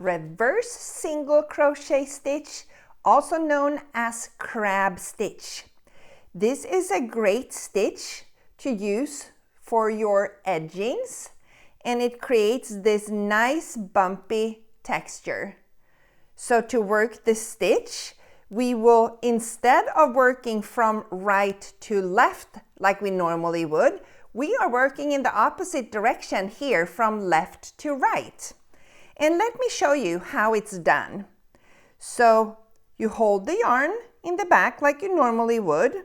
reverse single crochet stitch, also known as crab stitch. This is a great stitch to use for your edgings, and it creates this nice bumpy texture. So to work the stitch, we will, instead of working from right to left like we normally would, we are working in the opposite direction here, from left to right. And let me show you how it's done. So you hold the yarn in the back like you normally would.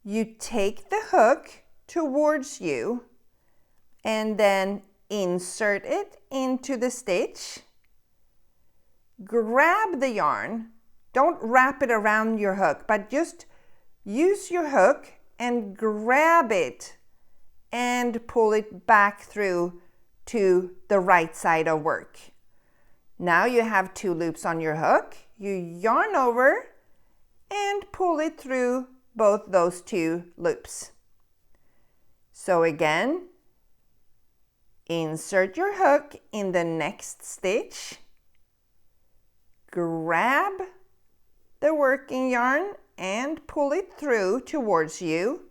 You take the hook towards you and then insert it into the stitch. Grab the yarn. Don't wrap it around your hook, but just use your hook and grab it and pull it back through to the right side of work. Now you have 2 loops on your hook. You yarn over and pull it through both those 2 loops. So again, insert your hook in the next stitch, grab the working yarn and pull it through towards you.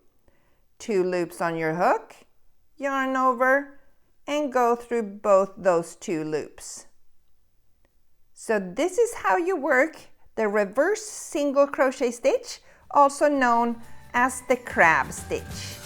2 loops on your hook, yarn over and go through both those 2 loops. So this is how you work the reverse single crochet stitch, also known as the crab stitch.